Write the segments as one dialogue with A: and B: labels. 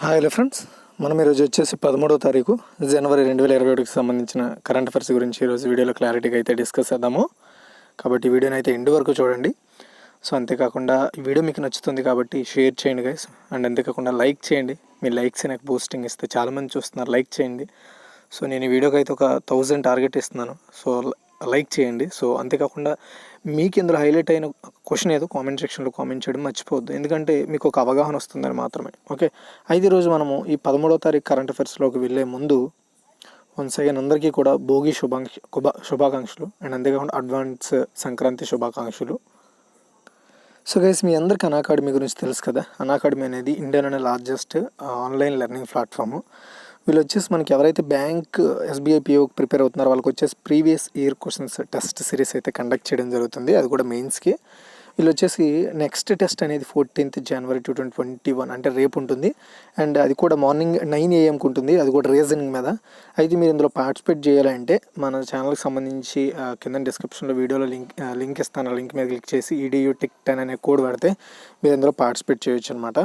A: Hi hello friends, మనం ఈరోజు వచ్చేసి 13వ తారీఖు జనవరి 2021కి సంబంధించిన కరెంట్ అఫైర్స్ గురించి ఈరోజు వీడియోలో క్లారిటీగా అయితే డిస్కస్ చేద్దాము. కాబట్టి ఈ వీడియోని అయితే ఎండ్ వరకు చూడండి. సో అంతేకాకుండా ఈ వీడియో మీకు నచ్చుతుంది కాబట్టి షేర్ చేయండి గైస్. అండ్ అంతేకాకుండా లైక్ చేయండి. మీ లైక్స్ నాకు బూస్టింగ్ ఇస్తే చాలామంది చూస్తున్నారు, లైక్ చేయండి. సో నేను ఈ వీడియోకి అయితే ఒక 1000 టార్గెట్ ఇస్తున్నాను. సో లైక్ చేయండి. సో అంతేకాకుండా మీకు ఇందులో హైలైట్ అయిన క్వశ్చన్ ఏదో కామెంట్ సెక్షన్లో కామెంట్ చేయడం మర్చిపోవద్దు, ఎందుకంటే మీకు ఒక అవగాహన వస్తుందని మాత్రమే. ఓకే, అయితే ఈరోజు మనము ఈ 13వ తారీఖు కరెంట్ అఫైర్స్లోకి వెళ్ళే ముందు వన్స్ అగైన్ అందరికీ కూడా భోగి శుభాకాంక్షలు అండ్ అంతేకాకుండా అడ్వాన్స్ సంక్రాంతి శుభాకాంక్షలు. సో గైస్, మీ అందరికి అనాకాడమీ గురించి తెలుసు కదా. అనాకాడమీ అనేది ఇండియాలోనే లార్జెస్ట్ ఆన్లైన్ లెర్నింగ్ ప్లాట్ఫామ్. వీళ్ళు వచ్చేసి మనకి ఎవరైతే బ్యాంక్ ఎస్బీఐ పిఓకి ప్రిపేర్ అవుతున్నారో వాళ్ళకి వచ్చేసి previous year questions test series అయితే కండక్ట్ చేయడం జరుగుతుంది, అది కూడా మెయిన్స్కి. వీళ్ళు వచ్చేసి నెక్స్ట్ టెస్ట్ అనేది 14th January 2021 అంటే రేపు ఉంటుంది. అండ్ అది కూడా మార్నింగ్ 9 AM ఉంటుంది, అది కూడా రీజనింగ్ మీద. అయితే మీరు ఇందులో పార్టిసిపేట్ చేయాలంటే మన ఛానల్కి సంబంధించి కింద డిస్క్రిప్షన్లో వీడియోలో లింక్ ఇస్తాను. ఆ లింక్ మీద క్లిక్ చేసి EDU TIC 10 అనే కోడ్ పెడితే మీరు ఇందులో పార్టిసిపేట్ చేయొచ్చు అనమాట.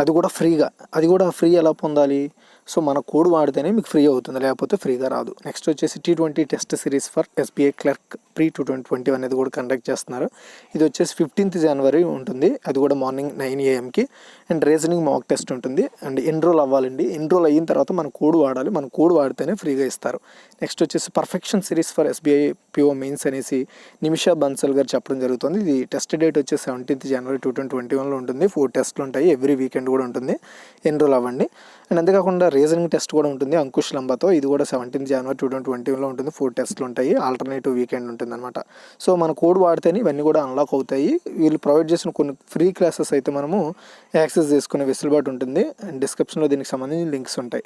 A: అది కూడా ఫ్రీగా. అది కూడా ఫ్రీ ఎలా పొందాలి? సో మన కోడ్ వాడితేనే మీకు ఫ్రీ అవుతుంది, లేకపోతే ఫ్రీగా రాదు. నెక్స్ట్ వచ్చేసి T20 test series for SBI clerk pre 2020 అనేది కూడా కండక్ట్ చేస్తున్నారు. ఇది వచ్చేసి 15th January ఉంటుంది, అది కూడా మార్నింగ్ 9 AMకి. అండ్ రీజనింగ్ మాక్ టెస్ట్ ఉంటుంది. అండ్ ఎన్రోల్ అవ్వాలండి. ఎన్రోల్ అయిన తర్వాత మన కోడ్ వాడాలి, మన కోడ్ వాడితేనే ఫ్రీగా ఇస్తారు. నెక్స్ట్ వచ్చేసి perfection series for SBI PO mains అనేసి నిమిషా బన్సల్ గారు చెప్పడం జరుగుతుంది. ఇది టెస్ట్ డేట్ వచ్చేసి 17th January 2021లో ఉంటుంది. 4 టెస్ట్లు ఉంటాయి, ఎవ్రీ వీకెండ్ కూడా ఉంటుంది. ఎన్రోల్ అవ్వండి. అండ్ అంతేకాకుండా రీజనింగ్ టెస్ట్ కూడా ఉంటుంది అంకుష్ లంబాతో, ఇది కూడా 17th January 2021లో ఉంటుంది. 4 టెస్ట్లు ఉంటాయి, ఆల్టర్నేటివ్ వీకెండ్ ఉంటుంది అనమాట. సో మన కోడ్ వాడితేనే ఇవన్నీ కూడా అన్లాక్ అవుతాయి. వీళ్ళు ప్రొవైడ్ చేసిన కొన్ని ఫ్రీ క్లాసెస్ అయితే మనము యాక్సెస్ చేసుకునే వెసులుబాటు ఉంటుంది. అండ్ డిస్క్రిప్షన్లో దీనికి సంబంధించిన లింక్స్ ఉంటాయి.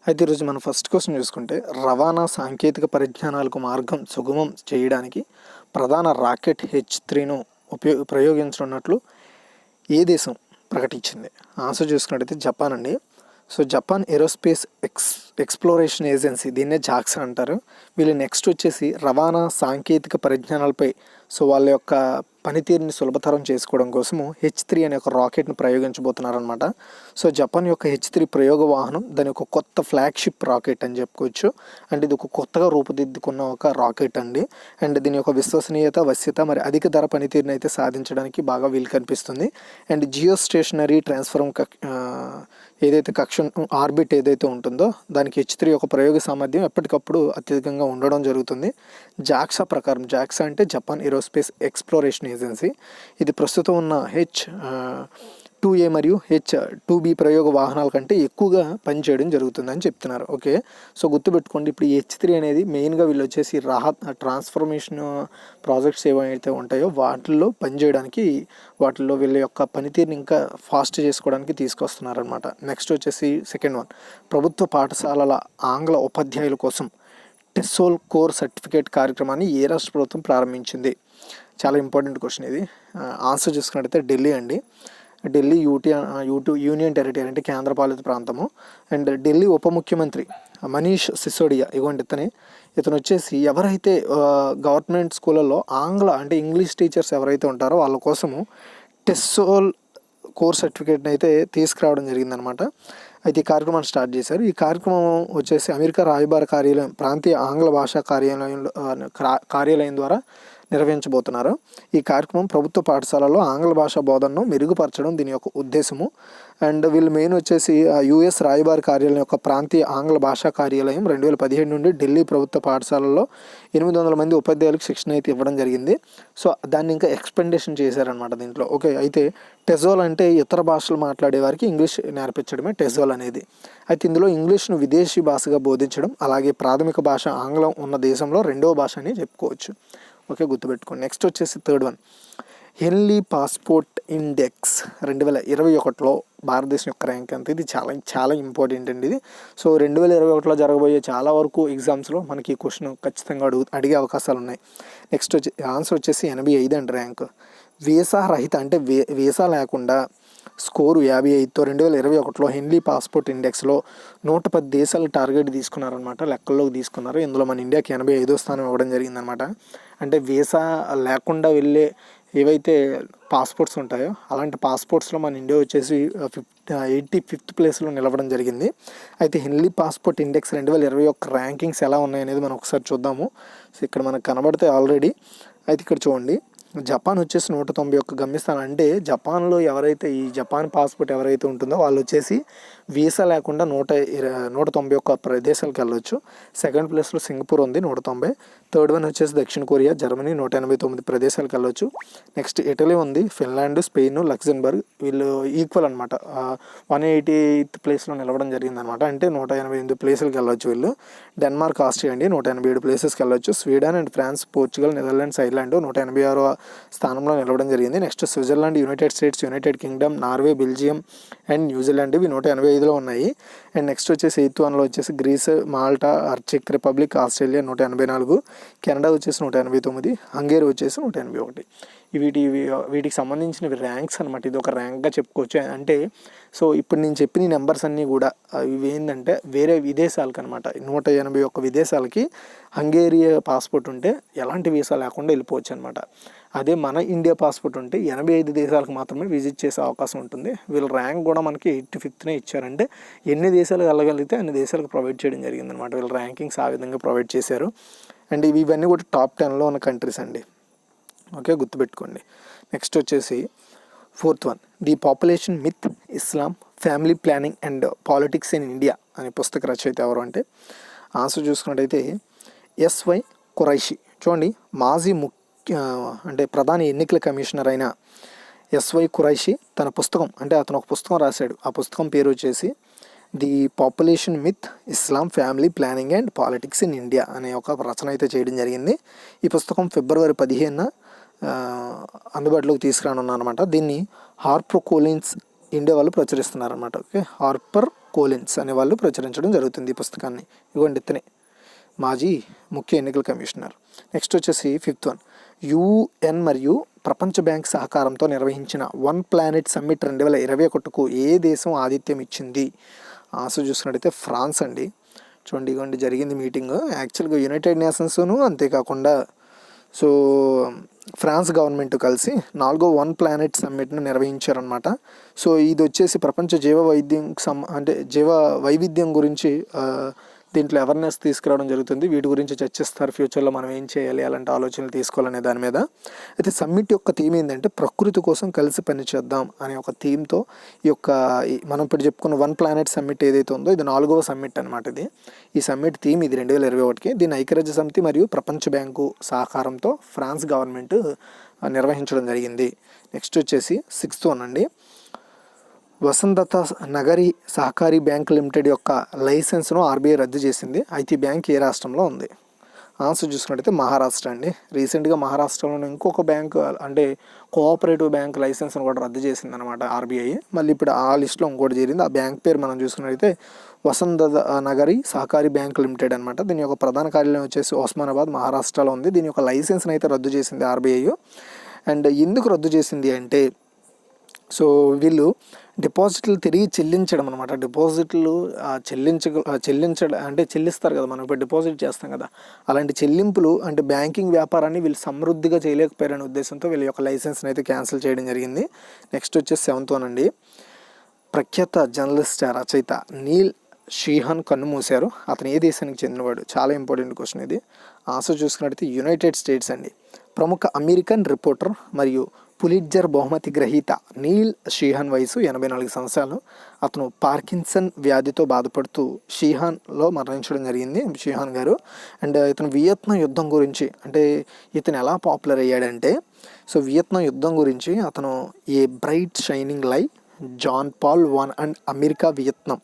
A: అయితే ఈరోజు మనం ఫస్ట్ క్వశ్చన్ చూసుకుంటే, రవాణా సాంకేతిక పరిజ్ఞానాలకు మార్గం సుగమం చేయడానికి ప్రధాన రాకెట్ H3ను ప్రయోగించనున్నట్లు ఏ దేశం ప్రకటించింది? ఆన్సర్ చూసుకున్నట్టయితే జపాన్ అండి. So Japan aerospace exploration agency, దీన్నే జాక్సా అంటారు. వీళ్ళు నెక్స్ట్ వచ్చేసి రవాణా సాంకేతిక పరిజ్ఞానాలపై సో వాళ్ళ యొక్క పనితీరుని సులభతరం చేసుకోవడం కోసము H3 అనే ఒక రాకెట్ని ప్రయోగించబోతున్నారనమాట. సో జపాన్ యొక్క H3 ప్రయోగ వాహనం దాని ఒక కొత్త ఫ్లాగ్షిప్ రాకెట్ అని చెప్పుకోవచ్చు. అంటే ఇది ఒక కొత్తగా రూపుదిద్దుకున్న ఒక రాకెట్ అండి. అండ్ దీని యొక్క విశ్వసనీయత, వశ్యత మరి అధిక ధర పనితీరుని అయితే సాధించడానికి బాగా వీలు కనిపిస్తుంది. అండ్ జియో స్టేషనరీ ట్రాన్స్ఫార్మ్ ఏదైతే ఆర్బిట్ ఏదైతే ఉంటుందో దానికి H3 యొక్క ప్రయోగ సామర్థ్యం ఎప్పటికప్పుడు అత్యధికంగా ఉండడం జరుగుతుంది. జాక్సా ప్రకారం, జాక్సా అంటే జపాన్ ఏరోస్పేస్ ఎక్స్ప్లోరేషన్ ఏజెన్సీ, ఇది ప్రస్తుతం ఉన్న H2A మరియు H2B ప్రయోగ వాహనాల కంటే ఎక్కువగా పనిచేయడం జరుగుతుందని చెప్తున్నారు. ఓకే, సో గుర్తుపెట్టుకోండి, ఇప్పుడు H3 అనేది మెయిన్గా వీళ్ళు వచ్చేసి ట్రాన్స్ఫర్మేషన్ ప్రాజెక్ట్స్ ఏవైతే ఉంటాయో వాటిల్లో పనిచేయడానికి, వాటిల్లో వీళ్ళ యొక్క పనితీరుని ఇంకా ఫాస్ట్ చేసుకోవడానికి తీసుకొస్తున్నారనమాట. నెక్స్ట్ వచ్చేసి సెకండ్ వన్, ప్రభుత్వ పాఠశాలల ఆంగ్ల ఉపాధ్యాయుల కోసం టెస్సోల్ కోర్ సర్టిఫికేట్ కార్యక్రమాన్ని ఏ రాష్ట్ర ప్రభుత్వం ప్రారంభించింది? చాలా ఇంపార్టెంట్ క్వశ్చన్ ఇది. ఆన్సర్ చూసుకున్నట్టయితే ఢిల్లీ అండి. ఢిల్లీ యూనియన్ టెరిటరీ అంటే కేంద్రపాలిత ప్రాంతము. అండ్ ఢిల్లీ ఉప ముఖ్యమంత్రి మనీష్ సిసోడియా, ఇవ్వండి ఇతను వచ్చేసి ఎవరైతే గవర్నమెంట్ స్కూళ్ళల్లో అంటే ఇంగ్లీష్ టీచర్స్ ఎవరైతే ఉంటారో వాళ్ళ కోసము టెస్సోల్ కోర్ సర్టిఫికేట్ని అయితే తీసుకురావడం జరిగిందనమాట. అయితే ఈ కార్యక్రమాన్ని స్టార్ట్ చేశారు. ఈ కార్యక్రమం వచ్చేసి అమెరికా రాయబార కార్యాలయం ప్రాంతీయ ఆంగ్ల భాషా కార్యాలయం ద్వారా నిర్వహించబోతున్నారు. ఈ కార్యక్రమం ప్రభుత్వ పాఠశాలలో ఆంగ్ల భాషా బోధనను మెరుగుపరచడం దీని యొక్క ఉద్దేశము. అండ్ వీళ్ళు మెయిన్ వచ్చేసి US రాయబార కార్యాలయం యొక్క ప్రాంతీయ ఆంగ్ల భాషా కార్యాలయం 2017 నుండి ఢిల్లీ ప్రభుత్వ పాఠశాలల్లో 800 మంది ఉపాధ్యాయులకు శిక్షణ అయితే ఇవ్వడం జరిగింది. సో దాన్ని ఇంకా ఎక్స్పెండేషన్ చేశారనమాట దీంట్లో. ఓకే, అయితే టెజోల్ అంటే ఇతర భాషలు మాట్లాడే వారికి ఇంగ్లీష్ నేర్పించడమే టెజోల్ అనేది. అయితే ఇందులో ఇంగ్లీష్ను విదేశీ భాషగా బోధించడం, అలాగే ప్రాథమిక భాష ఆంగ్లం ఉన్న దేశంలో రెండవ భాష అని చెప్పుకోవచ్చు. ఓకే, గుర్తుపెట్టుకోండి. నెక్స్ట్ వచ్చేసి third one, Henley passport index 2021లో భారతదేశం యొక్క ర్యాంక్ ఎంత? ఇది చాలా చాలా ఇంపార్టెంట్ అండి ఇది. సో 2021లో జరగబోయే చాలా వరకు ఎగ్జామ్స్లో మనకి ఈ క్వశ్చన్ ఖచ్చితంగా అడిగే అవకాశాలు ఉన్నాయి. నెక్స్ట్ ఆన్సర్ వచ్చేసి 85 అండి ర్యాంక్. వీసా రహిత అంటే వీసా లేకుండా స్కోరు 55తో 2021లో హెన్లీ పాస్పోర్ట్ ఇండెక్స్లో 110 దేశాలు టార్గెట్ తీసుకున్నారనమాట, లెక్కల్లోకి తీసుకున్నారు. ఇందులో మన ఇండియాకి 85వ స్థానం ఇవ్వడం జరిగిందనమాట. అంటే వీసా లేకుండా వెళ్ళే ఏవైతే పాస్పోర్ట్స్ ఉంటాయో అలాంటి పాస్పోర్ట్స్లో మన ఇండియా వచ్చేసి 85th ప్లేస్లో నిలవడం జరిగింది. అయితే హిందీ పాస్పోర్ట్ ఇండెక్స్ 2021 ర్యాంకింగ్స్ ఎలా ఉన్నాయనేది మనం ఒకసారి చూద్దాము. సో ఇక్కడ మనకు కనబడితే ఆల్రెడీ. అయితే ఇక్కడ చూడండి, జపాన్ వచ్చేసి 191 గమ్యస్థానం. అంటే జపాన్లో ఎవరైతే ఈ జపాన్ పాస్పోర్ట్ ఎవరైతే ఉంటుందో వాళ్ళు వచ్చేసి వీసా లేకుండా 191 ప్రదేశాలకు వెళ్ళొచ్చు. సెకండ్ ప్లేస్లో సింగపూర్ ఉంది 190. థర్డ్ వన్ వచ్చేసి దక్షిణ కొరియా, జర్మనీ 189 ప్రదేశాలకు వెళ్ళొచ్చు. నెక్స్ట్ ఇటలీ ఉంది, ఫిన్లాండ్, స్పెయిన్, లక్సెంబర్గ్ వీళ్ళు ఈక్వల్ అనమాట. 188th ప్లేస్లో నిలవడం జరిగిందనమాట. అంటే 188 ప్లేసులకు వెళ్ళొచ్చు వీళ్ళు. డెన్మార్క్, ఆస్ట్రియా అండి 187 ప్లేసెస్కి వెళ్ళొచ్చు. Sweden and France, Portugal, Netherlands, Ireland 186వ స్థానంలో నిలవడం జరిగింది. Next Switzerland, United States, United Kingdom, Norway, Belgium and New Zealand ఇవి 185లో ఉన్నాయి. అండ్ నెక్స్ట్ వచ్చేసి 8th వన్లో వచ్చేసి గ్రీస్, మాల్టా, చెక్ రిపబ్లిక్, ఆస్ట్రేలియా 184, కెనడా వచ్చేసి 189, హంగేరీ వచ్చేసి 181. వీటికి సంబంధించిన ర్యాంక్స్ అనమాట. ఇది ఒక ర్యాంక్గా చెప్పుకోవచ్చు. అంటే సో ఇప్పుడు నేను చెప్పిన ఈ నెంబర్స్ అన్నీ కూడా ఇవి ఏంటంటే వేరే విదేశాలకు అనమాట. 181 విదేశాలకి హంగేరీ పాస్పోర్ట్ ఉంటే ఎలాంటి వీసా లేకుండా వెళ్ళిపోవచ్చు అనమాట. అదే మన ఇండియా పాస్పోర్ట్ ఉంటే 85 దేశాలకు మాత్రమే విజిట్ చేసే అవకాశం ఉంటుంది. వీళ్ళ ర్యాంక్ కూడా మనకి 85th ఇచ్చారంటే ఎన్ని దేశాలకు వెళ్ళగలిగితే అన్ని దేశాలకు ప్రొవైడ్ చేయడం జరిగింది అనమాట. వీళ్ళ ర్యాంకింగ్స్ ఆ విధంగా ప్రొవైడ్ చేశారు. అండ్ ఇవన్నీ కూడా టాప్ 10లో ఉన్న కంట్రీస్ అండి. ఓకే, గుర్తుపెట్టుకోండి. నెక్స్ట్ వచ్చేసి 4th one, the population myth, Islam, family planning and politics in India అనే పుస్తక రచయిత ఎవరు అంటే ఆన్సర్ చూసుకున్నట్టయితే ఎస్వై ఖురైషీ. చూడండి, మాజీ అంటే ప్రధాన ఎన్నికల కమిషనర్ అయిన ఎస్వై ఖురైషీ తన పుస్తకం, అంటే అతను ఒక పుస్తకం రాశాడు. ఆ పుస్తకం పేరు వచ్చేసి the population myth, Islam, family planning and politics in India అనే ఒక రచన అయితే చేయడం జరిగింది. ఈ పుస్తకం ఫిబ్రవరి 15న అందుబాటులోకి తీసుకురానున్నాను అనమాట. దీన్ని హార్పర్ కోలిన్స్ ఇండియా వాళ్ళు ప్రచురిస్తున్నారన్నమాట. ఓకే, హార్పర్ కోలిన్స్ అనే వాళ్ళు ప్రచురించడం జరుగుతుంది ఈ పుస్తకాన్ని. ఇవ్వండి, ఇతనే మాజీ ముఖ్య ఎన్నికల కమిషనర్. నెక్స్ట్ వచ్చేసి 5th వన్, UN మరియు ప్రపంచ బ్యాంక్ సహకారంతో నిర్వహించిన వన్ ప్లానెట్ సమ్మిట్ 2021కు ఏ దేశం ఆతిథ్యం ఇచ్చింది? ఆన్సర్ చూసుకున్నట్టయితే ఫ్రాన్స్ అండి. చూడండి, ఇవ్వండి జరిగింది మీటింగ్. యాక్చువల్గా యునైటెడ్ నేషన్స్ను అంతేకాకుండా సో ఫ్రాన్స్ గవర్నమెంట్ కలిసి 4వ వన్ ప్లానెట్ సమ్మిట్ను నిర్వహించారనమాట. సో ఇది వచ్చేసి ప్రపంచ జీవ వైవిధ్యం గురించి దీంట్లో అవేర్నెస్ తీసుకురావడం జరుగుతుంది. వీటి గురించి చర్చిస్తారు. ఫ్యూచర్లో మనం ఏం చేయాలి, అలాంటి ఆలోచనలు తీసుకోవాలనే దాని మీద. అయితే సమ్మిట్ యొక్క థీమ్ ఏంటంటే ప్రకృతి కోసం కలిసి పనిచేద్దాం అనే ఒక థీమ్తో మనం ఇప్పుడు చెప్పుకున్న వన్ ప్లానెట్ సమ్మిట్ ఏదైతే ఉందో ఇది 4వ సమ్మిట్ అనమాట. ఈ సమ్మిట్ థీమ్ ఇది 2021కి. దీన్ని ఐక్యరాజ్య సమితి మరియు ప్రపంచ బ్యాంకు సహకారంతో ఫ్రాన్స్ గవర్నమెంట్ నిర్వహించడం జరిగింది. నెక్స్ట్ వచ్చేసి 6th వన్ అండి, వసంతత నగరి సహకారీ బ్యాంక్ లిమిటెడ్ యొక్క లైసెన్స్ను RBI రద్దు చేసింది. అయితే ఈ బ్యాంక్ ఏ రాష్ట్రంలో ఉంది? ఆన్సర్ చూసుకున్నట్టయితే మహారాష్ట్ర అండి. రీసెంట్గా మహారాష్ట్రలోని ఇంకొక బ్యాంక్ అంటే కోఆపరేటివ్ బ్యాంక్ లైసెన్స్ను కూడా రద్దు చేసింది అనమాట RBI. మళ్ళీ ఇప్పుడు ఆ లిస్ట్లో ఇంకోటి చేరింది. ఆ బ్యాంక్ పేరు మనం చూసుకున్నట్టయితే వసంతత నగరి సహకారీ బ్యాంక్ లిమిటెడ్ అనమాట. దీని యొక్క ప్రధాన కార్యాలయం వచ్చేసి ఉస్మానాబాద్, మహారాష్ట్రలో ఉంది. దీని యొక్క లైసెన్స్ని అయితే రద్దు చేసింది RBI. అండ్ ఎందుకు రద్దు చేసింది అంటే సో వీళ్ళు డిపాజిట్లు తిరిగి చెల్లించడం అనమాట. డిపాజిట్లు చెల్లిస్తారు కదా, మనం ఇప్పుడు డిపాజిట్ చేస్తాం కదా, అలాంటి చెల్లింపులు అంటే బ్యాంకింగ్ వ్యాపారాన్ని వీళ్ళు సమృద్ధిగా చేయలేకపోయారనే ఉద్దేశంతో వీళ్ళ యొక్క లైసెన్స్ని అయితే క్యాన్సిల్ చేయడం జరిగింది. నెక్స్ట్ వచ్చేసి 7th వన్ అండి, ప్రఖ్యాత జర్నలిస్ట్ రచయిత నీల్ షీహాన్ కన్నుమూశారు. అతను ఏ దేశానికి చెందినవాడు? చాలా ఇంపార్టెంట్ క్వశ్చన్ ఇది. ఆన్సర్ చూసుకున్నట్టయితే యునైటెడ్ స్టేట్స్ అండి. ప్రముఖ అమెరికన్ రిపోర్టర్ మరియు పులిట్జర్ బహుమతి గ్రహీత నీల్ షీహాన్ వయసు 84 సంవత్సరాలు. అతను పార్కిన్సన్ వ్యాధితో బాధపడుతూ షీహాన్లో మరణించడం జరిగింది, షీహాన్ గారు. అండ్ ఇతను వియత్నాం యుద్ధం గురించి, అంటే ఇతను ఎలా పాపులర్ అయ్యాడంటే సో వియత్నాం యుద్ధం గురించి అతను a bright shining lie, John Paul I and America Vietnam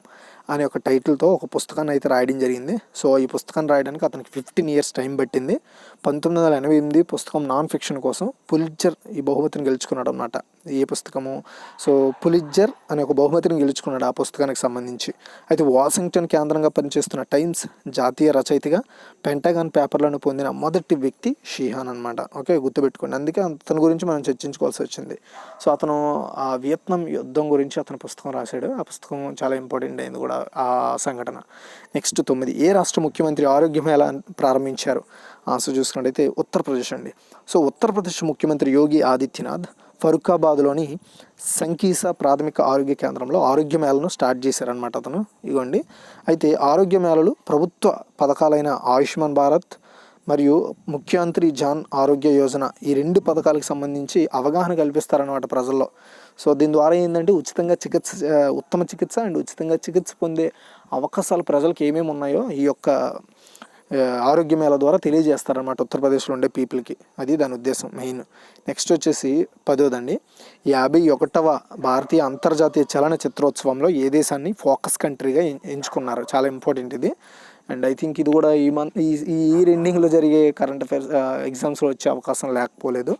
A: అనే ఒక టైటిల్తో ఒక పుస్తకాన్ని అయితే రాయడం జరిగింది. సో ఈ పుస్తకాన్ని రాయడానికి అతనికి 15 years టైం పట్టింది. 1988 పుస్తకం నాన్ ఫిక్షన్ కోసం పులిట్జర్ ఈ బహుమతిని గెలుచుకున్నాడు అన్నమాట. ఏ పుస్తకము? సో పులిట్జర్ అనే ఒక బహుమతిని గెలుచుకున్నాడు ఆ పుస్తకానికి సంబంధించి. అయితే వాషింగ్టన్ కేంద్రంగా పనిచేస్తున్న టైమ్స్ జాతీయ రచయితగా పెంటగాన్ పేపర్లను పొందిన మొదటి వ్యక్తి షీహాన్ అనమాట. ఓకే, గుర్తుపెట్టుకోండి. అందుకే అతని గురించి మనం చర్చించుకోవాల్సి వచ్చింది. సో అతను ఆ వియత్నాం యుద్ధం గురించి అతను పుస్తకం రాశాడు. ఆ పుస్తకం చాలా ఇంపార్టెంట్ అయింది కూడా ఆ సంఘటన. నెక్స్ట్ 9, ఏ రాష్ట్ర ముఖ్యమంత్రి ఆరోగ్య మేళా ప్రారంభించారు? ఆన్సర్ చూసుకున్నట్టయితే ఉత్తరప్రదేశ్ అండి. సో ఉత్తరప్రదేశ్ ముఖ్యమంత్రి యోగి ఆదిత్యనాథ్ ఫరూఖాబాద్లోని సంకీసా ప్రాథమిక ఆరోగ్య కేంద్రంలో ఆరోగ్య మేళను స్టార్ట్ చేశారనమాట అతను. ఇగోండి. అయితే ఆరోగ్య మేళలు ప్రభుత్వ పథకాలైన ఆయుష్మాన్ భారత్ మరియు ముఖ్యమంత్రి జాన్ ఆరోగ్య యోజన, ఈ 2 పథకాలకు సంబంధించి అవగాహన కల్పిస్తారనమాట ప్రజల్లో. సో దీని ద్వారా ఏంటంటే ఉత్తమ చికిత్స అండ్ ఉచితంగా చికిత్స పొందే అవకాశాలు ప్రజలకు ఏమేమి ఉన్నాయో ఈ యొక్క ఆరోగ్య మేళ ద్వారా తెలియజేస్తారన్నమాట ఉత్తరప్రదేశ్లో ఉండే పీపుల్కి. అది దాని ఉద్దేశం మెయిన్. నెక్స్ట్ వచ్చేసి 10వ 51వ భారతీయ అంతర్జాతీయ చలన చిత్రోత్సవంలో ఏ దేశాన్ని ఫోకస్ కంట్రీగా ఎంచుకున్నారు? చాలా ఇంపార్టెంట్ ఇది. అండ్ ఐ థింక్ ఇది కూడా ఈ రెండింగ్లో జరిగే కరెంట్ అఫైర్స్ ఎగ్జామ్స్లో వచ్చే అవకాశం లేకపోలేదు.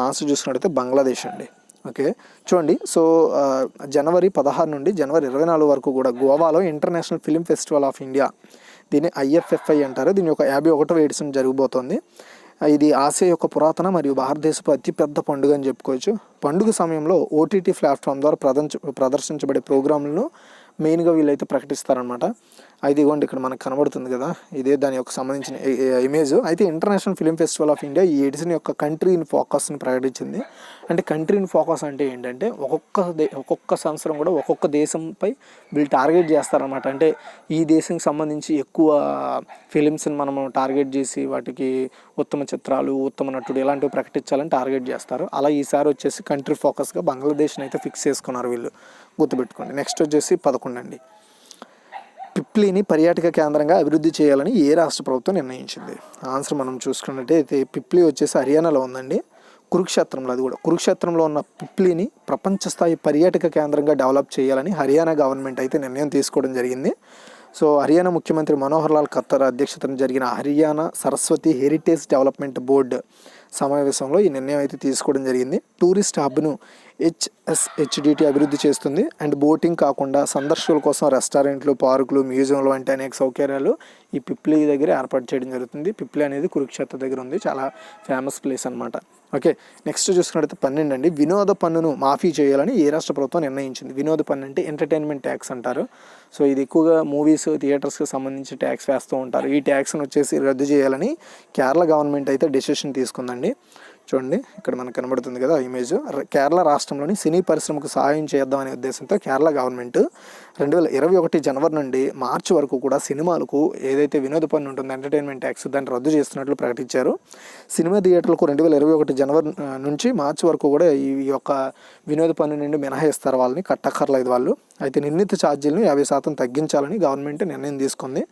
A: ఆన్సర్ చూసుకున్నట్టయితే బంగ్లాదేశ్ అండి. ఓకే, చూడండి. సో జనవరి 16 నుండి జనవరి 24 వరకు కూడా గోవాలో international film festival of India, దీన్ని IFFI అంటారు. దీని యొక్క 51వ ఎడిషన్ జరగబోతోంది. ఇది ఆసియా యొక్క పురాతన మరియు భారతదేశపు అతిపెద్ద పండుగ అని చెప్పుకోవచ్చు. పండుగ సమయంలో OTT ప్లాట్ఫామ్ ద్వారా ప్రదర్శించబడే ప్రోగ్రాంలను మెయిన్గా వీళ్ళైతే ప్రకటిస్తారనమాట. అయితే ఇవ్వండి ఇక్కడ మనకు కనబడుతుంది కదా, ఇదే దాని యొక్క సంబంధించిన ఇమేజ్. అయితే international film festival of India ఈ ఎడిషన్ యొక్క కంట్రీ ఇన్ ఫోకస్ని ప్రకటించింది. అంటే కంట్రీ ఇన్ ఫోకస్ అంటే ఏంటంటే ఒక్కొక్క సంవత్సరం కూడా ఒక్కొక్క దేశంపై వీళ్ళు టార్గెట్ చేస్తారనమాట. అంటే ఈ దేశానికి సంబంధించి ఎక్కువ ఫిలిమ్స్ని మనము టార్గెట్ చేసి వాటికి ఉత్తమ చిత్రాలు, ఉత్తమ నటుడు ఇలాంటివి ప్రకటించాలని టార్గెట్ చేస్తారు. అలా ఈసారి వచ్చేసి కంట్రీ ఫోకస్గా బంగ్లాదేశ్ని అయితే ఫిక్స్ చేసుకున్నారు వీళ్ళు, గుర్తుపెట్టుకోండి. నెక్స్ట్ వచ్చేసి 11 అండి. పిప్లిని పర్యాటక కేంద్రంగా అభివృద్ధి చేయాలని ఏ రాష్ట్ర ప్రభుత్వం నిర్ణయించింది? ఆన్సర్ మనం చూసుకున్నట్టయితే పిప్లి వచ్చేసి హర్యానాలో ఉందండి, కురుక్షేత్రంలో. అది కూడా కురుక్షేత్రంలో ఉన్న పిప్లిని ప్రపంచ స్థాయి పర్యాటక కేంద్రంగా డెవలప్ చేయాలని హర్యానా గవర్నమెంట్ అయితే నిర్ణయం తీసుకోవడం జరిగింది. సో హర్యానా ముఖ్యమంత్రి మనోహర్ లాల్ ఖట్టర్ అధ్యక్షతన జరిగిన Haryana Saraswati heritage development board సమావేశంలో ఈ నిర్ణయం అయితే తీసుకోవడం జరిగింది. టూరిస్ట్ హబ్ను HSHDT అభివృద్ధి చేస్తుంది. అండ్ బోటింగ్ కాకుండా సందర్శకుల కోసం రెస్టారెంట్లు, పార్కులు, మ్యూజియంలు వంటి అనేక సౌకర్యాలు ఈ పిప్లి దగ్గర ఏర్పాటు చేయడం జరుగుతుంది. పిప్లి అనేది కురుక్షేత్ర దగ్గర ఉంది, చాలా ఫేమస్ ప్లేస్ అనమాట. ఓకే, నెక్స్ట్ చూసుకున్నట్టయితే 12 అండి. వినోద పన్నును మాఫీ చేయాలని ఏ రాష్ట్ర ప్రభుత్వం నిర్ణయించింది? వినోద పన్ను అంటే ఎంటర్టైన్మెంట్ ట్యాక్స్ అంటారు. సో ఇది ఎక్కువగా మూవీస్, థియేటర్స్కి సంబంధించి ట్యాక్స్ వేస్తూ ఉంటారు. ఈ ట్యాక్స్ను వచ్చేసి రద్దు చేయాలని కేరళ గవర్నమెంట్ అయితే డెసిషన్ తీసుకుందండి. చూడండి ఇక్కడ మనకు కనబడుతుంది కదా ఇమేజ్. కేరళ రాష్ట్రంలోని సినీ పరిశ్రమకు సహాయం చేద్దామనే ఉద్దేశంతో కేరళ గవర్నమెంట్ 2021 జనవరి నుండి మార్చి వరకు కూడా సినిమాలకు ఏదైతే వినోద పన్ను ఉంటుందో ఎంటర్టైన్మెంట్ ట్యాక్స్, దాన్ని రద్దు చేస్తున్నట్లు ప్రకటించారు. సినిమా థియేటర్లకు 2021 జనవరి నుంచి మార్చి వరకు కూడా ఈ యొక్క వినోద పన్ను నుండి మినహాయిస్తారు, వాళ్ళని కట్టక్కర్లేదు వాళ్ళు. అయితే నిర్ణీత ఛార్జీలను 50% తగ్గించాలని గవర్నమెంట్ నిర్ణయం తీసుకుంది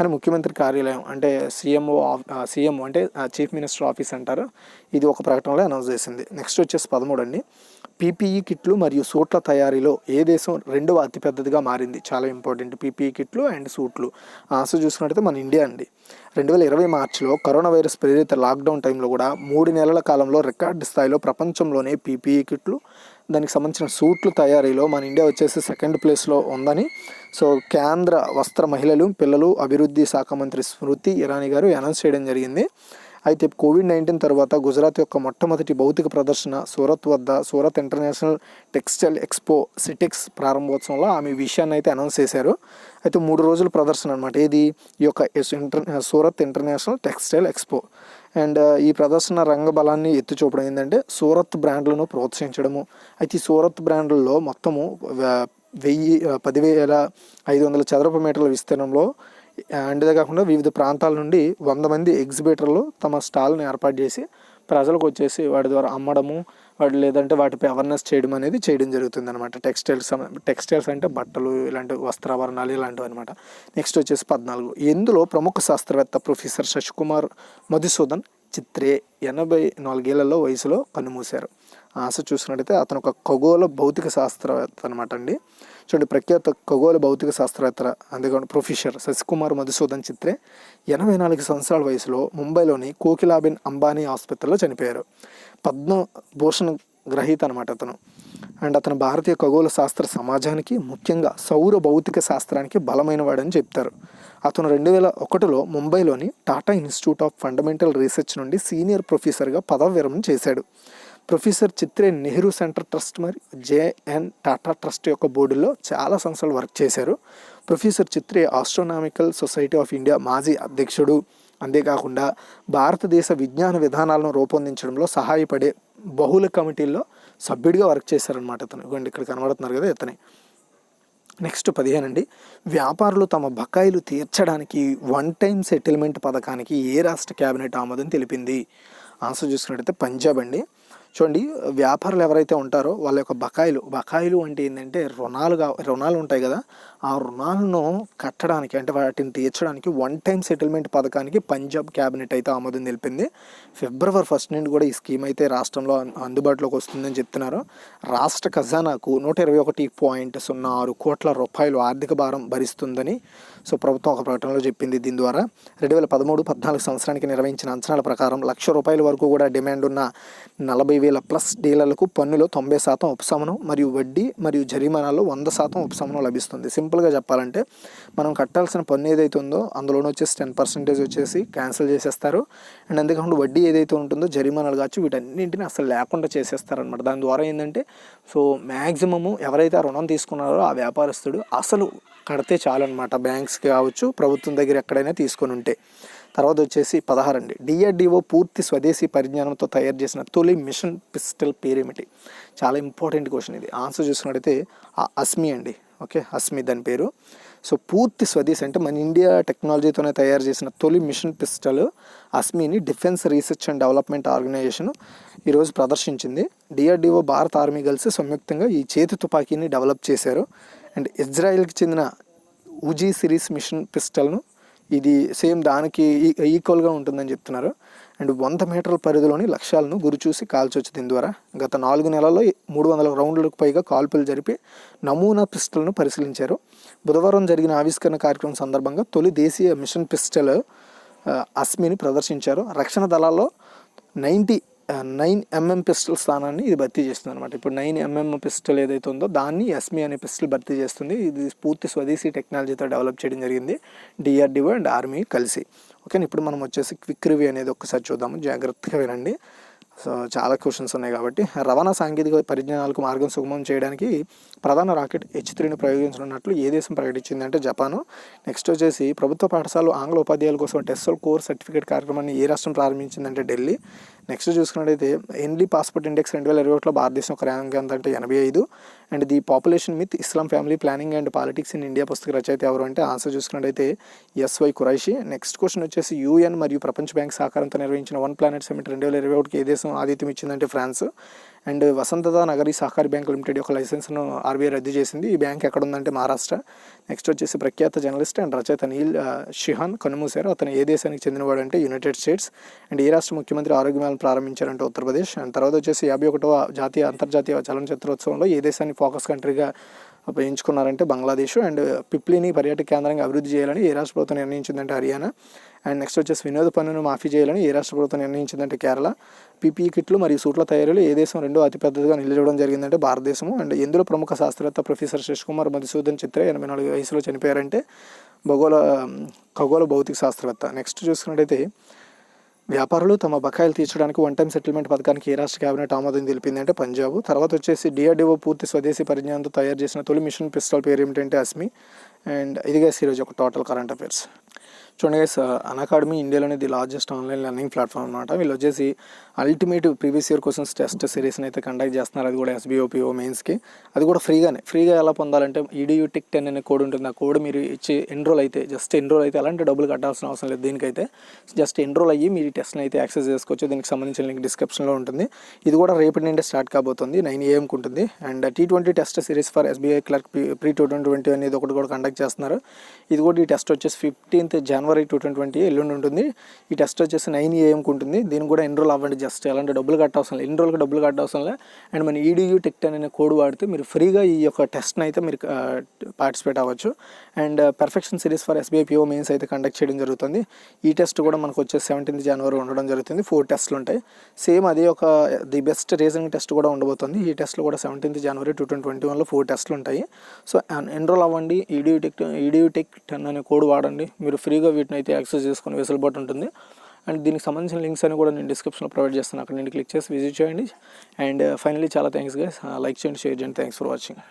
A: అని ముఖ్యమంత్రి కార్యాలయం అంటే సీఎం అంటే చీఫ్ మినిస్టర్ ఆఫీస్ అంటారు, ఇది ఒక ప్రకటనలో అనౌన్స్ చేసింది. నెక్స్ట్ వచ్చేసి 13 అండి. PPE కిట్లు మరియు సూట్ల తయారీలో ఏ దేశం 2వ అతిపెద్దదిగా మారింది? చాలా ఇంపార్టెంట్, PPE కిట్లు అండ్ సూట్లు. ఆన్సర్ చూసుకున్నట్టయితే మన ఇండియా అండి. 2020 మార్చిలో కరోనా వైరస్ ప్రేరిత లాక్డౌన్ టైంలో కూడా 3 నెలల కాలంలో రికార్డు స్థాయిలో ప్రపంచంలోనే PPE కిట్లు, దానికి సంబంధించిన సూట్లు తయారీలో మన ఇండియా వచ్చేసి 2nd ప్లేస్లో ఉందని సో కేంద్ర వస్త్ర, మహిళలు, పిల్లలు అభివృద్ధి శాఖ మంత్రి స్మృతి ఇరానీ గారు అనౌన్స్ చేయడం జరిగింది. అయితే COVID-19 తర్వాత గుజరాత్ యొక్క మొట్టమొదటి భౌతిక ప్రదర్శన సూరత్ వద్ద సూరత్ ఇంటర్నేషనల్ టెక్స్టైల్ ఎక్స్పో సిటెక్స్ ప్రారంభోత్సవంలో ఆమె విషయాన్ని అయితే అనౌన్స్ చేశారు. అయితే 3 రోజుల ప్రదర్శన అనమాట ఇది, ఈ యొక్క Surat international textile expo. And ఈ ప్రదర్శన రంగ బలాన్ని ఎత్తి చూపడం ఏంటంటే సూరత్ బ్రాండ్లను ప్రోత్సహించడము. అయితే ఈ సూరత్ బ్రాండ్లలో మొత్తము 10,500 చదరపు మీటర్ల విస్తీర్ణంలో అంతే కాకుండా వివిధ ప్రాంతాల నుండి 100 మంది ఎగ్జిబిటర్లు తమ స్టాల్ని ఏర్పాటు చేసి ప్రజలకు వచ్చేసి వాటి ద్వారా అమ్మడము, లేదంటే వాటిపై అవేర్నెస్ చేయడం అనేది చేయడం జరుగుతుంది అనమాట. టెక్స్టైల్స్ అంటే బట్టలు, ఇలాంటి వస్త్రాభరణాలు ఇలాంటివి అనమాట. నెక్స్ట్ వచ్చేసి 14. ఇందులో ప్రముఖ శాస్త్రవేత్త ప్రొఫెసర్ శశికుమార్ మధుసూదన్ చిత్రే 84 వయసులో కన్నుమూశారు. ఆన్సర్ చూసినట్టయితే అతను ఒక ఖగోళ భౌతిక శాస్త్రవేత్త అనమాట అండి. చూడండి, ప్రఖ్యాత ఖగోళ భౌతిక శాస్త్రవేత్త అందుకని ప్రొఫెసర్ శశికుమార్ మధుసూదన్ చిత్రే 84 సంవత్సరాల వయసులో ముంబైలోని కోకిలాబెన్ అంబానీ ఆసుపత్రిలో చనిపోయారు. పద్మభూషణ్ గ్రహీత అనమాట అతను. అండ్ అతను భారతీయ ఖగోళ శాస్త్ర సమాజానికి, ముఖ్యంగా సౌర భౌతిక శాస్త్రానికి బలమైన వాడని చెప్తారు. అతను 2001లో ముంబైలోని Tata institute of fundamental research నుండి సీనియర్ ప్రొఫెసర్గా పదవి విరమణ చేశాడు. Professor Chitre Nehru centre trust మరియు జేఎన్ టాటా ట్రస్ట్ యొక్క బోర్డులో చాలా సంవత్సరాలు వర్క్ చేశారు. Professor Chitre astronomical society of India మాజీ అధ్యక్షుడు. అంతేకాకుండా భారతదేశ విజ్ఞాన విధానాలను రూపొందించడంలో సహాయపడే బహుళ కమిటీల్లో సభ్యుడిగా వర్క్ చేశారనమాట అతను. ఇవ్వండి ఇక్కడ కనబడుతున్నారు కదా ఇతనే. నెక్స్ట్ 15 అండి. వ్యాపారులు తమ బకాయిలు తీర్చడానికి వన్ టైం సెటిల్మెంట్ పథకానికి ఏ రాష్ట్ర కేబినెట్ ఆమోదం తెలిపింది? ఆన్సర్ చూసుకున్నట్టయితే పంజాబ్ అండి. చూడండి, వ్యాపారులు ఎవరైతే ఉంటారో వాళ్ళ యొక్క బకాయిలు అంటే ఏంటంటే రుణాలు ఉంటాయి కదా, ఆ రుణాలను కట్టడానికి అంటే వాటిని తీర్చడానికి వన్ టైం సెటిల్మెంట్ పథకానికి పంజాబ్ క్యాబినెట్ అయితే ఆమోదం తెలిపింది. February 1 నుండి కూడా ఈ స్కీమ్ అయితే రాష్ట్రంలో అందుబాటులోకి వస్తుందని చెప్తున్నారు. రాష్ట్ర ఖజానాకు 121.06 కోట్ల రూపాయలు ఆర్థిక భారం భరిస్తుందని ప్రభుత్వం ఒక ప్రకటనలో చెప్పింది. దీని ద్వారా 2013-14 సంవత్సరానికి నిర్వహించిన అంచనాల ప్రకారం ₹1,00,000 వరకు కూడా డిమాండ్ ఉన్న 40,000 ప్లస్ డీలర్లకు పన్నులో 90% ఉపశమనం మరియు వడ్డీ మరియు జరిమానాల్లో 100% ఉపశమనం లభిస్తుంది. సింపుల్గా చెప్పాలంటే మనం కట్టాల్సిన పన్ను ఏదైతే ఉందో అందులోనే వచ్చేసి 10% వచ్చేసి క్యాన్సిల్ చేసేస్తారు. అండ్ అంతేకాకుండా వడ్డీ ఏదైతే ఉంటుందో జరిమానాలు కావచ్చు వీటన్నింటిని అసలు లేకుండా చేసేస్తారనమాట. దాని ద్వారా ఏంటంటే మ్యాక్సిమము ఎవరైతే ఆ రుణం తీసుకున్నారో ఆ వ్యాపారస్తుడు అసలు కడితే చాలన్నమాట. బ్యాంక్స్కి కావచ్చు, ప్రభుత్వం దగ్గర ఎక్కడైనా తీసుకొని ఉంటే. తర్వాత వచ్చేసి 16 అండి. DRDO పూర్తి స్వదేశీ పరిజ్ఞానంతో తయారు చేసిన తొలి మిషన్ పిస్టల్ పేరేమిటి? చాలా ఇంపార్టెంట్ క్వశ్చన్ ఇది. ఆన్సర్ చూసుకున్నట్టయితే అస్మి అండి. ఓకే, అస్మి దాని పేరు. పూర్తి స్వదేశీ అంటే మన ఇండియా టెక్నాలజీతోనే తయారు చేసిన తొలి మిషన్ పిస్టల్ అస్మిని defence research and development organisation ఈరోజు ప్రదర్శించింది. DRDO, భారత ఆర్మీ కలిసి సంయుక్తంగా ఈ చేతి తుపాకీని డెవలప్ చేశారు. అండ్ ఇజ్రాయెల్కి చెందిన ఉజీ సిరీస్ మిషన్ పిస్టల్ను ఇది సేమ్ దానికి ఈక్వల్గా ఉంటుందని చెప్తున్నారు. అండ్ 100 మీటర్ల పరిధిలోని లక్ష్యాలను గురిచూసి కాల్చొచ్చు. దీని ద్వారా గత 4 నెలల్లో 300 రౌండ్లకు పైగా కాల్పులు జరిపి నమూనా పిస్టల్ను పరిశీలించారు. బుధవారం జరిగిన ఆవిష్కరణ కార్యక్రమం సందర్భంగా తొలి దేశీయ మిషన్ పిస్టల్ అస్మిని ప్రదర్శించారు. రక్షణ దళాల్లో 9mm పిస్టల్ స్థానాన్ని ఇది భర్తీ చేస్తుంది అనమాట. ఇప్పుడు 9mm పిస్టల్ ఏదైతే ఉందో దాన్ని అస్మి అనే పిస్టల్ భర్తీ చేస్తుంది. ఇది పూర్తి స్వదేశీ టెక్నాలజీతో డెవలప్ చేయడం జరిగింది DRDO అండ్ ఆర్మీ కలిసి. ఓకే, ఇప్పుడు మనం వచ్చేసి క్విక్ రివ్యూ అనేది ఒక్కసారి చూద్దాము, జాగ్రత్తగా వినండి. చాలా క్వశ్చన్స్ ఉన్నాయి కాబట్టి. రవాణా సాంకేతిక పరిజ్ఞానాలకు మార్గం సుగమం చేయడానికి ప్రధాన రాకెట్ H3ని ప్రయోగించనున్నట్లు ఏ దేశం ప్రకటించింది అంటే జపాను. నెక్స్ట్ వచ్చేసి ప్రభుత్వ పాఠశాలలో ఆంగ్ల ఉపాధ్యాయుల కోసం టెస్సల్ కోర్ సర్టిఫికేట్ కార్యక్రమాన్ని ఏ రాష్ట్రం ప్రారంభించిందంటే ఢిల్లీ. నెక్స్ట్ చూసుకున్నట్టయితే ఎన్లీ పాస్పోర్ట్ ఇండెక్స్ 2021లో భారతదేశం ఒక ర్యాంక్ ఎంత అంటే 85. And the population myth Islam family planning and politics in India పుస్తక రచయిత ఎవరు అంటే ఆన్సర్ చూసుకున్నట్టయితే SY ఖురైషీ. నెక్స్ట్ క్వశ్చన్ వచ్చేసి UN మరియు ప్రపంచ బ్యాంక్ సహకారంతో నిర్వహించిన వన్ ప్లానెట్ సమిట్ 2021కి ఏ దేశం ఆతిథ్యం ఇచ్చిందంటే France. And Vasantdada Nagari Sahakari bank limited యొక్క లైసెన్స్ను RBI రద్దు చేసింది. ఈ బ్యాంక్ ఎక్కడ ఉందంటే మహారాష్ట్ర. నెక్స్ట్ వచ్చేసి ప్రఖ్యాత జర్నలిస్ట్ అండ్ రచయిత నీల్ షిహాన్ కన్నుమూశారు. అతను ఏ దేశానికి చెందినవాడు అంటే యునైటెడ్ స్టేట్స్. అండ్ ఏ రాష్ట్ర ముఖ్యమంత్రి ఆరోగ్యమేళను ప్రారంభించారంటే ఉత్తరప్రదేశ్. అండ్ తర్వాత వచ్చేసి 51వ జాతీయ అంతర్జాతీయ చలనచిత్రోత్సవంలో ఏ దేశాన్ని ఫోకస్ కంట్రీగా ఎంచుకున్నారంటే బంగ్లాదేశ్. అండ్ పిప్లిని పర్యాటక కేంద్రంగా అభివృద్ధి చేయాలని ఏ రాష్ట్ర ప్రభుత్వం నిర్ణయించిందంటే హర్యానా. అండ్ నెక్స్ట్ వచ్చేసి వినోద పన్నును మాఫీ చేయాలని ఏ రాష్ట్ర ప్రభుత్వం నిర్ణయించిందంటే కేరళ. PPE కిట్లు మరియు సూట్ల తయారీలో ఏ దేశం రెండో అతిపెద్దదిగా నిలవడం జరిగిందంటే భారతదేశము. అండ్ ఎందులో ప్రముఖ శాస్త్రవేత్త ప్రొఫెసర్ శశికుమార్ మధుసూదన్ చిత్రే 84 వయసులో చనిపోయారంటే ఖగోళ భౌతిక శాస్త్రవేత్త. నెక్స్ట్ చూసుకున్నట్టయితే వ్యాపారులు తమ బకాయిలు తీర్చడానికి వన్ టైం సెటిల్మెంట్ పథకానికి ఏ రాష్ట్ర కేబినెట్ ఆమోదం తెలిపింది అంటే పంజాబ్. తర్వాత వచ్చేసి DRDO పూర్తి స్వదేశీ పరిజ్ఞానంతో తయారు చేసిన తొలి మిషన్ పిస్టల్ పేరు ఏమిటంటే అస్మి. అండ్ ఇదిగా ఈరోజు ఒక టోటల్ కరెంట్ అఫైర్స్. చూడండి గైస్, అన్అకాడమీ ఇండియాలోనే the largest online learning platform అనమాట. వీళ్ళు వచ్చేసి ultimate previous year questions test సిరీస్ని అయితే కండక్ట్ చేస్తున్నారు. అది కూడా SBOPO మెయిన్స్కి. అది కూడా ఫ్రీగా ఎలా పొందాలంటే EDU TIC 10 అనే కోడ్ ఉంటుంది. ఆ కోడ్ మీరు ఇచ్చి ఎన్రోల్ అయితే అలాంటి డబ్బులు కట్టాల్సిన అవసరం లేదు. దీనికైతే జస్ట్ ఎన్రోల్ అయ్యి మీరు ఈ టెస్ట్ని అయితే యాక్సెస్ చేసుకోవచ్చు. దీనికి సంబంధించిన లింక్ డిస్క్రిప్షన్లో ఉంటుంది. ఇది కూడా రేపటి నుండి స్టార్ట్ కాబోతుంది, 9 AM ఉంటుంది. And T20 test series for SBI clerk pre 2020 అనేది ఒకటి కూడా కండక్ట్ చేస్తున్నారు. ఇది కూడా ఈ టెస్ట్ వచ్చేసి 15th January జనవరి 2020 ఎల్లుండి ఉంటుంది. ఈ టెస్ట్ వచ్చేసి 9 AM ఉంటుంది. దీనికి కూడా ఎన్రోల్ అవ్వండి. జస్ట్ ఎలాంటి డబ్బులు కట్టవసరం లేదు, ఎన్రోల్కి డబ్బులు కట్టవసరం లేదు. అండ్ మన EDU Tech అనే కోడ్ వాడితే మీరు ఫ్రీగా ఈ యొక్క టెస్ట్ని అయితే మీరు పార్టిసిపేట్ అవ్వచ్చు. And perfection series for SBI PO mains అయితే కండక్ట్ చేయడం జరుగుతుంది. ఈ టెస్ట్ కూడా మనకు వచ్చేసి 17th జనవరి ఉండడం జరుగుతుంది. 4 టెస్ట్లు ఉంటాయి. సేమ్ అదే ఒక ది బెస్ట్ రీజనింగ్ టెస్ట్ కూడా ఉండబోతుంది. ఈ టెస్ట్లు కూడా 17th జనవరి 2021లో 4 టెస్ట్లు ఉంటాయి. సో ఎన్రోల్ అవ్వండి. EDU Tech 10 అనే కోడ్ వాడండి. మీరు ఫ్రీగా వీటిని అయితే యాక్సెస్ చేసుకుని వెసులుబాటు ఉంటుంది. అండ్ దీనికి సంబంధించిన లింక్స్ అని కూడా నేను డిస్క్రిప్షన్లో ప్రొవైడ్ చేస్తాను. అక్కడ నేను క్లిక్ చేసి విజిట్ చేయండి. అండ్ ఫైనలీ చాలా థ్యాంక్స్ గైస్. లైక్ చేయండి, షేర్ చేయండి. Thanks for watching.